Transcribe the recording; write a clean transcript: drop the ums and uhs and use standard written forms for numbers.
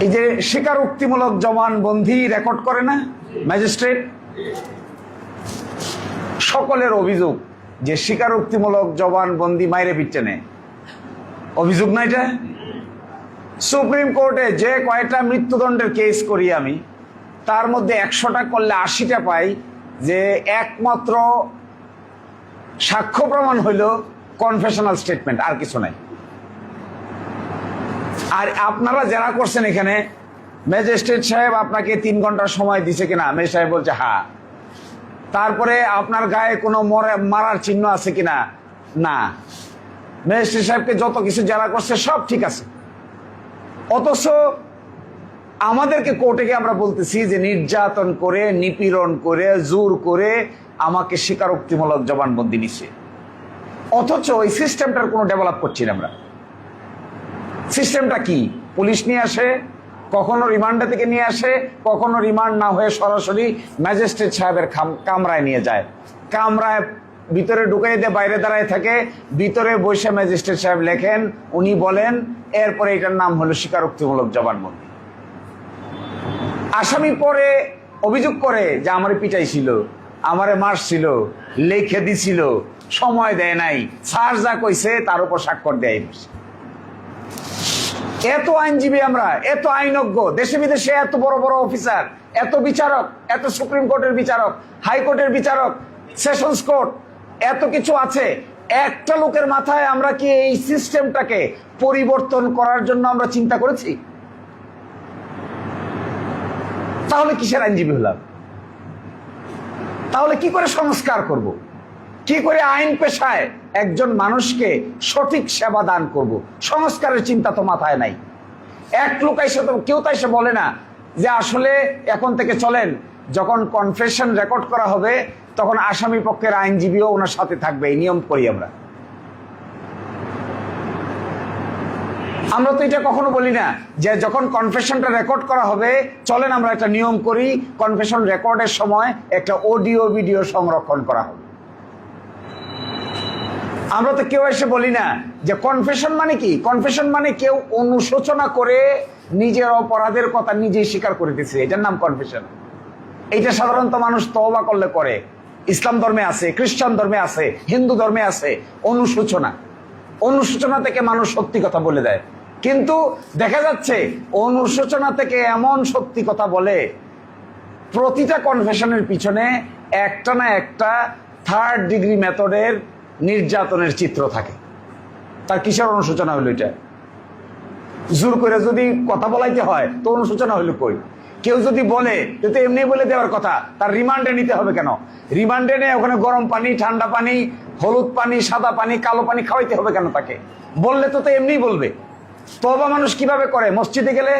এই যে স্বীকারোক্তিমূলক জবানবন্দি রেকর্ড করে না ম্যাজিস্ট্রেট, সকলের অভিযোগ যে স্বীকারোক্তিমূলক জবানবন্দি মাইরে পিটছে নেয়, অভিযোগ না এটা? সুপ্রিম কোর্টে যে কয়টা মৃত্যুদণ্ডের কেস করি আমি, তার মধ্যে 100টা করলে 80টা পাই যে একমাত্র সাক্ষ্য প্রমাণ হইল কনফেশনাল স্টেটমেন্ট, আর কিছু নাই। আর আপনারা যারা করছেন এখানে, ম্যাজিস্ট্রেট সাহেব আপনাকে 3 ঘন্টা সময় দিছে কিনা? ম্যাজিস্ট্রেট সাহেব বলছে হ্যাঁ। তারপরে আপনার গায়ে কোনো মারার চিহ্ন আছে কিনা? না। ম্যাজিস্ট্রেট সাহেবকে যত কিছু যারা করছে সব ঠিক আছে, অথচ আমাদেরকে কোর্টে গিয়ে আমরা বলতেছি যে নির্যাতন করে, নিপীড়ন করে, জোর করে আমাকে স্বীকারোক্তিমূলক জবানবন্দি নিছে, অথচ ওই সিস্টেমটার কোনো ডেভেলপ করছি না আমরা। সিস্টেমটা কি? পুলিশ নিয়ে আসে, কখনো রিমান্ডে থেকে নিয়ে আসে, কখনো রিমান্ড না হয়ে সরাসরি ম্যাজিস্ট্রেট সাহেবের কামরায় নিয়ে যায়, কামরায় ভিতরে ঢুকাই দিয়ে বাইরে দাঁড়ায় থাকে, ভিতরে বসে ম্যাজিস্ট্রেট সাহেব লেখেন, উনি বলেন, এরপরে এটার নাম হলো স্বীকারোক্তিমূলক জবানবন্দি। আসামি পরে অভিযোগ করে যে আমারে পিটাইছিল, আমারে মারছিল, লেখে দিছিল, সময় দেয় নাই, স্যার যা কইছে তার উপর স্বাক্ষর দেয়। এত আইনজীবী আমরা, এত আইনজ্ঞ, দেশে বিদেশে এত বড় বড় অফিসার, এত বিচারক, এত সুপ্রিম কোর্টের বিচারক, হাইকোর্টের বিচারক, সেশনস কোর্ট, এত কিছু আছে, একটা লোকের মাথায় আমরা কি এই সিস্টেমটাকে পরিবর্তন করার জন্য আমরা চিন্তা করেছি? তাহলে কিসের আইনজীবী হলাম? তাহলে কি করে সংস্কার করব? কি করে আইন পেশায় একজন মানুষকে সঠিক সেবা দান করব? সংস্কারের চিন্তা তো মাথায় নাই। এক লোক এসে তো কেউ তাই সে বলে না যে আসলে এখন থেকে চলেন, যখন কনফেশন রেকর্ড করা হবে তখন আসামি পক্ষের আইনজীবীও ওনার সাথে থাকবে, এই নিয়ম করি আমরা। আমরা তো এটা কখনো বলি না যে যখন কনফেশনটা রেকর্ড করা হবে চলেন আমরা একটা নিয়ম করি, কনফেশন রেকর্ডের সময় একটা অডিও ভিডিও সংরক্ষণ করা হবে। আমরা তো কেউ এসে বলি না যে কনফেশন মানে কি? কনফেশন মানে কেউ অনুশোচনা করে নিজের অপরাধের কথা নিজেই স্বীকার করে দিচ্ছে, এটার নাম কনফেশন। এইটা সাধারণত মানুষ তওবা করলে করে। ইসলাম ধর্মে আছে, খ্রিস্টান ধর্মে আছে, হিন্দু ধর্মে আছে অনুশোচনা। অনুশোচনা থেকে মানুষ সত্যি কথা বলে দেয়, কিন্তু দেখা যাচ্ছে অনুশোচনা থেকে এমন সত্যি কথা বলে, প্রতিটা কনফেশনের পিছনে একটা না একটা 3rd ডিগ্রি মেথডের নির্যাতনের চিত্র থাকে। তার কিসের অনুশোচনা হলো? এটা জোর করে যদি কথা বলাইতে হয় তো অনুশোচনা হইলো কই? কেউ যদি বলে তো এমনি বলে দেওয়ার কথা, তার রিমান্ডে নিতে হবে কেন? রিমান্ডে নিয়ে ওখানে গরম পানি, ঠান্ডা পানি, হলুদ পানি, সাদা পানি, কালো পানি খাওয়াইতে হবে কেন তাকে? বললে তো এমনি বলবে। তওবা মানুষ কিভাবে করে? মসজিদে গেলে